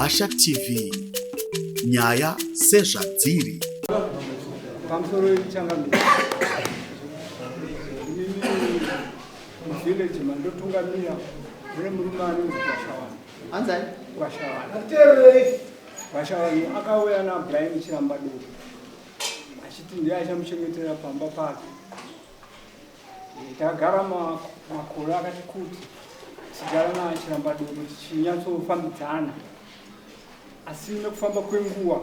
Yashe TV nyaya sezvadziri. Pamusoro wechangamira village mandotungamira mune murume anonzi Gwashawani akauya naBrian Chirambadoro achiti ndiye achamuchengetera pamba pake. Tagara makore akati kuti tichigara naChirambadoro tichinyatsofambidzana, asi nekufamba kwenguva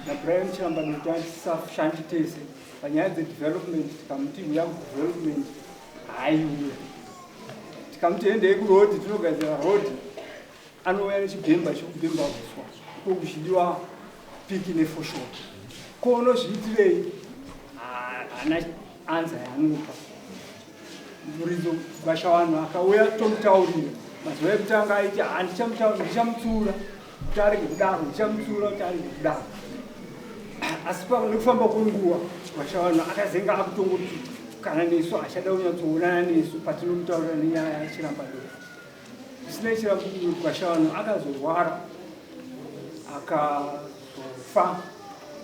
naBrian Chirambadoro tatisashandi tese panyaya dzedevelopment. Tikamuti uya kudevelopment haiuya, tikamuti endei kurodhi tinogadzira rodhi, anouya nechibhemba chekubhemba uswa uko kuchidiwa piki nefoshoro. Ko unozviitirei? Hana anza yaanopa. Muridzo Gwashawani akauya tomutaurira mazuva ekutanga aiti ndichamutsura kuti arege kudaro, ndichamutsura kuti arege kudaro. Asi nekufamba kwenguva Gwashawani akazenga akutongoti kana nesu achada kunyatsoonana nesu patinomutaurira nenyaya yaChirambadoro. Zvisinei, Gwashawani akazorwara akazofa.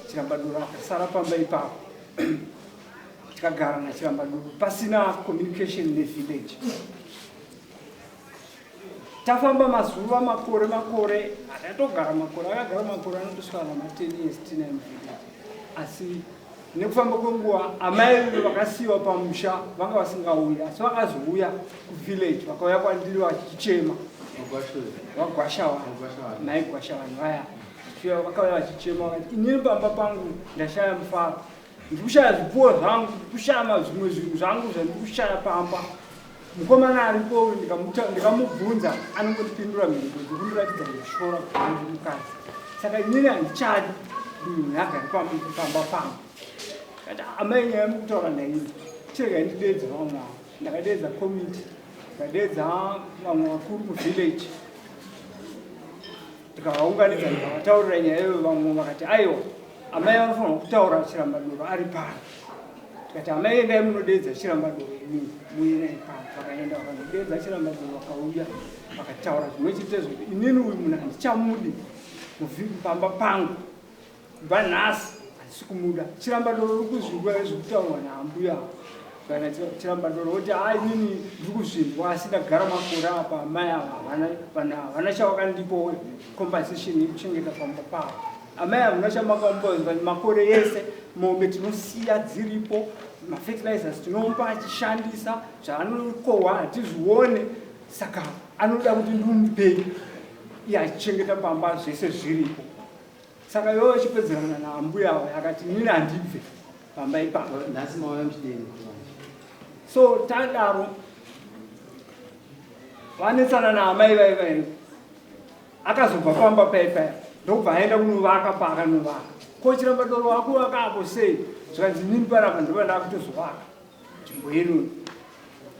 Chirambadoro akasara pamba ipapo. Tikagara naChirambadoro pasina communication nevillage. Tafamba mazuva makore akagara makore anotosvika nama10 years tina muvillage. Asi nekufamba kwenguva amai vakasiyiwa pamusha vanga vasingauya, asi vakazouya kuvillage vakauya kwandiri vachichema. Gwashawani, mai Gwashawani vaya vakauya vachichema vakati, inini pamba pangu ndashaya mufaro, ndikushaya zvipfuwo zvangu, ndikushaya zvimwe zvinhu zvangu zvandikushaya pamba. Mukomana aripo ndikamubvunza anongondipindura mhinduro dzekundiratidza kushora kuti mukadzi. Saka inini handichadi munhu agari pamba pangu. Kati amai nyaya yemukutaura naini chirega ndidedza vamwe vavo. Ndakadedza komiti, ndikadedza vamwe vakuru muvillage, tikavaunganidza ndikavataurira nyaya iyoyo. Vamwe vakati aiwa, amai vanofanira kutaura Chirambadoro ari pano. Tikati amai endai munodedza Chirambadoro imi muine pano. Vakaenda vakanodedza Chirambadoro vakauya vakataura zvimwe chete zvoti inini uyu munhu handichamudi pamba pangu kubva nhasi, handisi kumuda. Chirambadoro uri kuzvingwa zvekutaurwa naambuya kana Chirambadoro oti inini ndiri kuzvingwa, asi ndagara makore apa amai ava havana chavakandipo compensation yekuchengeta pamba pavo. Amai havana chamakamboziva makore yese, mombe tinosiya dziripo, mafertilizers tinomupa achishandisa, zvaanokohwa hatizvione. Saka anoda kuti ndimupei iye achichengeta pamba zvese zviripo. Saka iwewe achipedzerana naambuya ava akati inini handibve pamba ipapo. So tadaro vanetsana naamai vaivai, akazobva pamba paipaya ndokubva aenda kunovaka paakanovaka. Ko Chirambadoro wakuvaka apo sei? Zvikanzi inini panapa ndipo ndakutozovaka nzvimbo yenuni.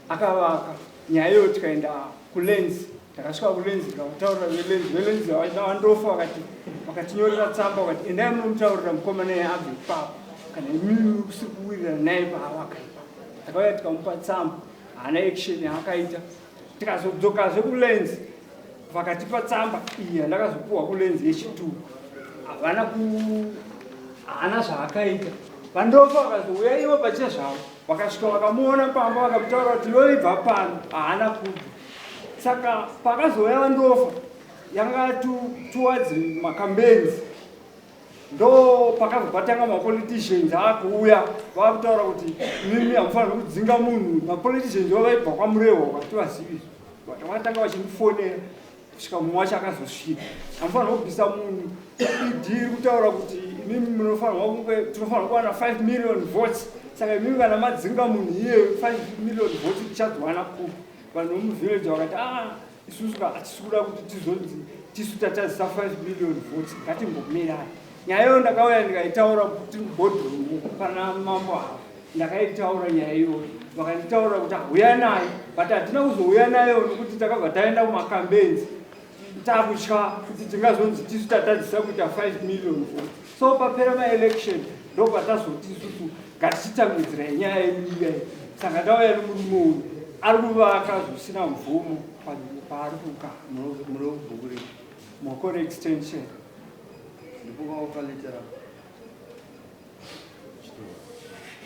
Akavaka. Nyaya iyoyo tikaenda kuLenzi, takasvika kuLenzi tikavataurira veLenzi vandofa vakatinyorera tsamba vakati endai munomutaurira mukomana abve ipapo, kana imini usiku kuwirirana naye paavaka ipapo. Takauya tikamupa tsamba, haana action yaakaita. Tikazodzokazve kuLenzi vakatipa tsamba iyi yandakazopuhwa kuLenzi yechituru, haana zvaakaita. Vandofa vakazouya ivo pachena zvavo, vakasvika vakamuona pamba vakamutaura kuti yoibva pano, haana kubva. Saka pakazouya vandofa yanga towards macampaigns, ndo pakazopatanga mapoliticians akuuya vakutaura kuti inini hamufanira kudzinga munhu. Mapoliticians vaibva kwamurehwa vakativazivi, vakatanga vachindifonera kusvika mumwe wacho akazosvika, hamufanira kubvisa munhu. Idhiri kutaura kuti inini tinofanira kuwana 5 million votes. Saka imimi kana madzinga munhu iye 5 million votes tichazowana kupi? Vanhu vomuvillage vakati isusu hatisi kuda kuti tizonzi tisu tatazisa 5 million votes, ngatimbomirai. Nyaya iyoyo ndakauya ndikaitaura kuti boardroom pana mambo ava. ndakaitaura nyaya iyoyo vakanditaura kuti uya naye but hatina kuzouya nayo nokuti takabva taenda kumakambenzi takutya kuti tingazonzi tisu tatadzisa kuita 5 million so papera maelection ndobva tazoti isusu ngatichitambidzirai nyaya yedu iyai saka ndauya nomurume uyu ari kuvaka zvisina mvumo paari kuka murovhuri mukore extension ndipokwaofalitera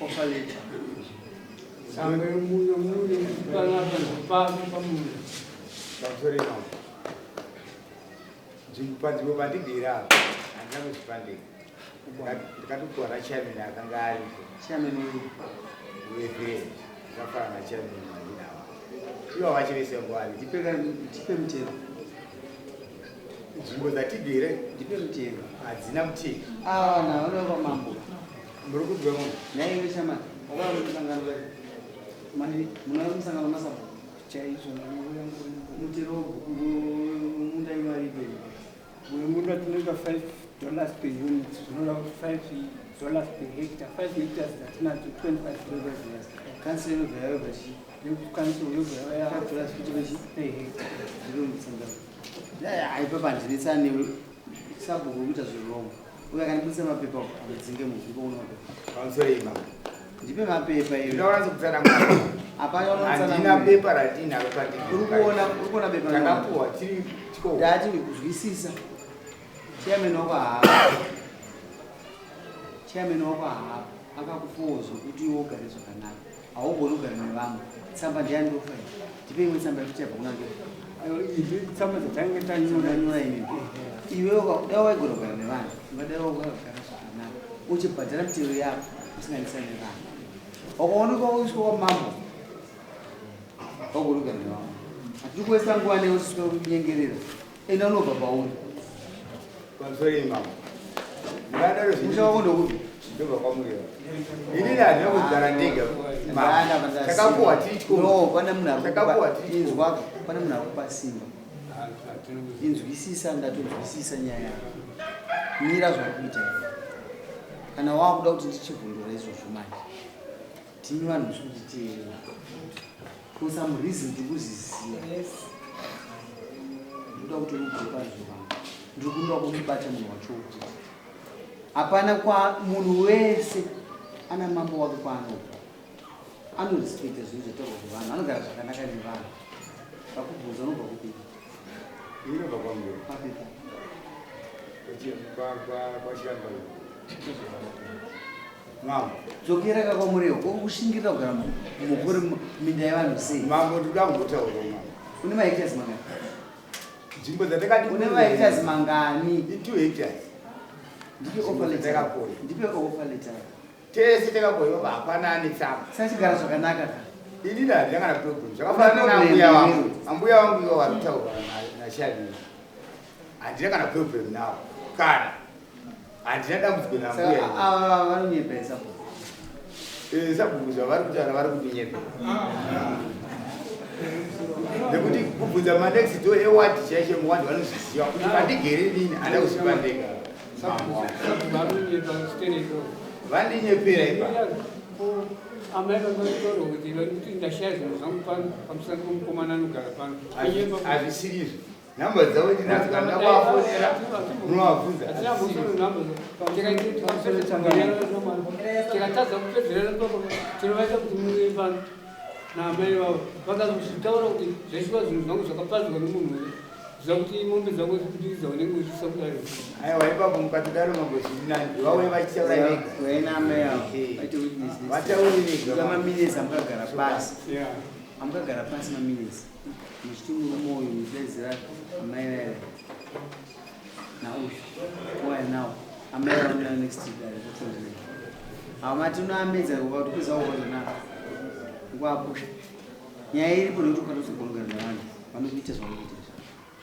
ofalita sambe muyo pamuyo pamusorema nzvimbo pandigera handina kuzvipandika ndikatokwana chairman akanga aripo chairman wevillage akafana nachairman mandinawa ivo vachivese ngwari tipe mutero nzvimbo dzatigere ndipe mutero hadzina mutero naoneka mambo muri kudwa munhu naive chamani wakava musangano muna musangano masabo chaizvo mutero mundaivaripei munda tinoita $5 per unit zvinoda kuti $5 per hectare 5 hectares dzatinadzo $25 yes kansilo yobva yayo vachi kansilo yobva yaya $5 kuchivechi per hectare zviro musangano aipa pandinetsana newe sabhuku kuita zvirongwa uye akandibudisa mapepa adzinge muzviko unomapepa pamusorema ndipe mapepa iwe ndinowanza kutsanangana handina bepa ratinaro urikuona bepa takapuwa tiri ndati kuzwisisa chairman wako haapa akakufozo kuti iwe ugare zvakanaka haugoni kugara nevamwe tsamba ndiyandofa ndipe imwe tsamba yekuchabva kunake tsamba dzatange tanyora inei iwe dai waigona kugara nevanhu ungadai wakagara zvakanaka uchibhadhara mitero yako usinganisa nevanhu wakaoneka uiswa kwamambo waugoni kugara nevamwe hatiri kuwesa nguva neusiswa kunyengerera enda unobva pauri pamusorema ndadaro mushawako ndokuti ndobva kwamuriwa inini handina kugara ndega takapuwa no pane munhu akupa simba inzwisisa ndatonzwisisa nyaya yako mira zvakuita kana wakuda kuti ndichivhundura izvozvo manje tini vanhu zvekutiteerera for some reason ndikuzviziva ndoda kuti ubve pazvova ndiri kunoda kumubata munhu wacho hapana kwa munhu wese ana mambo wake kwaanobva anorespekta zvinhu zvetaurwa zvevanhu anogara zvakanaka nevanhu vakubvunza unobva kupika inobva kwamuriwa papepa kwachiramba mambo dzokera kakwamuriwa kokushingirira kugara mukore minda yevanhu sei mambo ndikuda kumbotaura mambo une mahectares mangani nzvimbo dzatakati une mahectares mangani 2 hectares ndipe offer letter tese takakoiwa hapana ane tsamba sachigara zvakanaka ka inini handina kana problem zvakafanana nambuya wangu ambuya wangu ivo vari kutaurwa nashavira handina kana problem navo kana handina dambudziko nambuya ava vanonyepera sabhuku sabhuku zvavari kutaura vari kutinyepera nekuti kubvunza manext door ewadi chaishe muwadi vanozviziva kuti pandigere nini handa kuzvipandeka vandinyepera ipa hazvisirizvo nhamba dzavo ndinadzo kana ndakuvafonera munovabvunza tikatadza kupedzerera tinovaita kuti muve pano naamai vavo vakazozvitaura kuti zveshuva zvinhu zvangu zvakapadzwa nemunhu zvakuti mombe dzangu dzikudiridza unenge uchisa kudaro aiwa ipapo mukatodaro mangozvirinani vauye vachitaura nega wainamai avo vatauri nega maminesi amukagara pasi amukagara pasi maminesi muchiti murume uyu muchidedzera amai vaere naushu wainawo amai vaona next dare kutondere avo mati unoambedza ukati kuzaukazonaka ngwapusha nyaya iripo nekuti ukatozogorogara nevanhu vanokuita zvanokuita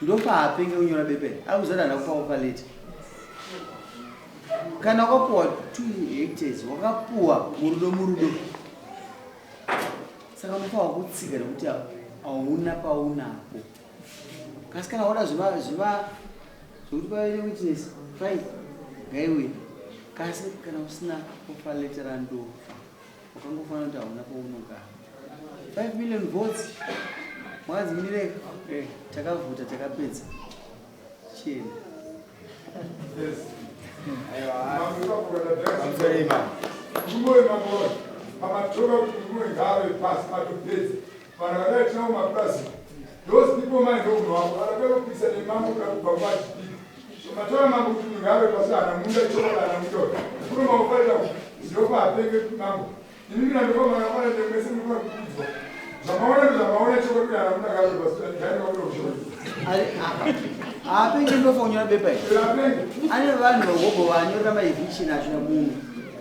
ndopapenge unyora bepeni akuzada ndakupa ofaleti kana wakapuwa 2 hectares wakapuwa murudo saka unofawa kutsika nekuti hauna paunapo kasi kana wada zvokuti pavene witness fine ngaiwe kasi kana usina ofaleti randofa Wakangofana kuti hauna paunogara. 5 million votes. Mwakadzimireka. Takavhota takapedza. Chini. Yes. I'm sorry, ma'am. Those people might don't know. I don't piece of the mambo can provide. So my toy mambo to have a person and Munda Chola and Mundo. Put my father, Yoga, big mambo. You need to go and one of the missing people. The morning, Chola, and I have a person. I think you go for your paper. I never run no over and you're my vision as your moon.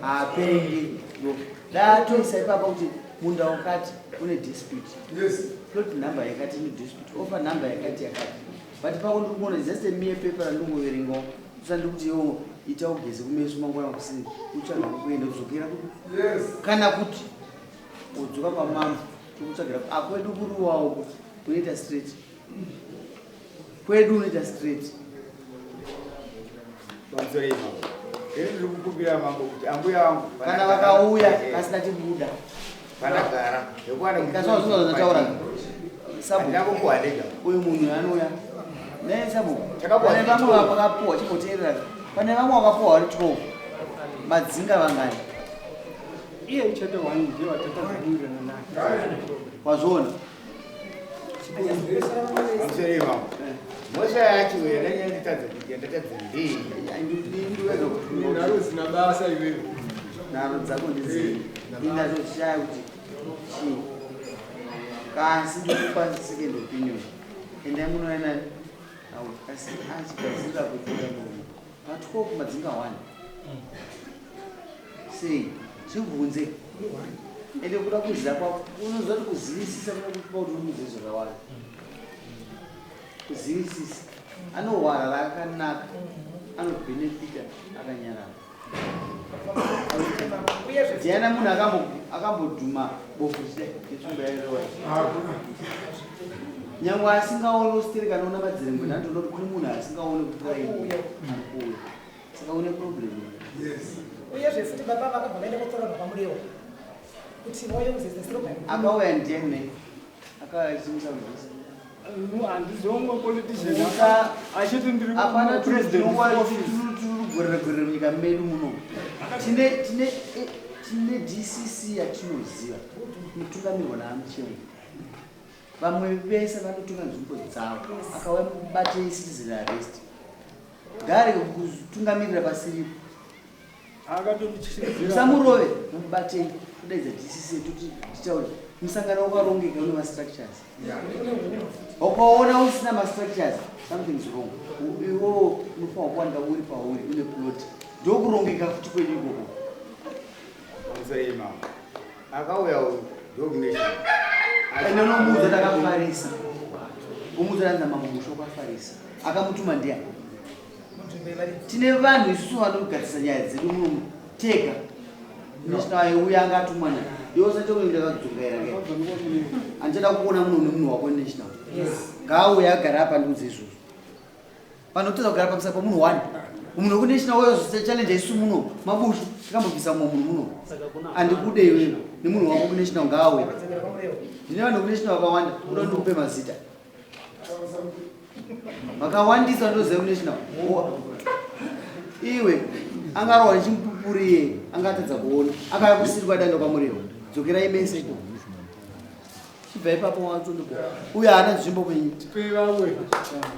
I pay you. That is about it. Munda Okat on a dispute. Yes. Plot number I got in the dispute. Over number I got your cat. But if I want to go, it's just a mere paper and no wearing on. Sanduccio, it all is a miss one of sin, which are not going to get up. Yes. Can I put to have a mom to check up? I will do to need a street. Where do need a street? I'm sorry, ma'am. Kana wakauya asina chibuda. Panagara. Kaso zinotaura. Sabu Ndako kuandika. Uyu munhu anoya. Ne sabu. Pane vamwe vakapuwa chipoterera. Pane vamwe vakapuwa vari 12. Madzinga vangani. Iye chete wani ndiye watatazungura naye. Wazona. I'm sorry, ma'am. Mosha yacho yenye nditadza ndi. Ndiweza kuti Naro zinabasa iwewe. naro dzako ndizi. Ndingazoshaya kuti chi. Kasi ndikupa second opinion. Ende munoena au kasi achigadzira kutora munhu. Patwo kumadzinga 1. Sei, chibvunze. Ende kuda kuziva kwako unoziva kuti kuzivisisa kuda kupa kuti umudze zvakawanda. Kuzivisisa. Anohwara rakanaka. Anobhenefita akanyarara. Diana munhu akambodhuma bofu chitsumba yairova. Nyangwe asingaoni usitiri kana una madzirembo ndandoti kune munhu asingaoni kutora iye arikuuya. Saka une problem. Yes. Uyezve futi baba vakabva vaenda kutora pamuriwo kuti moyo muzezesiro Akauya ndiye akauya chimisa kuzvisa. Handizomwe politician. Achiti ndiri Apana president. Gorera munyika medu muno. Tine DCC yatinoziva. Mutungamirwa naMuchembe. Vamwe vese vanotunga nzvimbo dzavo. Akauya mubate citizen arrest. Gare kutungamirira pasiripo. Samurove mubate kudaidza DCC kuti titaure musangano wakarongeka une ma-structures. Ukaona usina ma-structures, something's wrong. Iwo unofanwa kuwanika uri pauri une plot. Ndokurongeka futi kwedu ikoko. I'm sorry, ma'am. Akauya dognation. Ende unomuudza takafarisa. Umuudza ranza mambo Bushu kwafarisa. Akamutuma ndiani? Tine vanhu isusu vanogadzisa nyaya dzedu muno tega. National uya angatumwa naye. Yose tokuenda kudzokaira ke. Anchada kuona munhu wako national. Yes. Ngauya agara apa ndudzi izvozvo. Panotodza kugara pamusana pamunhu 1. Munhu wekunational weyo challenge isu muno mabushu tikambobvisa mumwe munhu muno. Andikude iwewe nemunhu wako kunational ngauya. Ndine vanhu kunational vakawanda kuda ndikupe mazita. Vakawandisa ndoziva kunational. Iwe angarowa nechimpupuri angatadza kuona akaya kusirwa dando kwamuriwo dzokera imese chibva ipapo watsondopo uye haana nzvimbo kwenyika Pevamwe.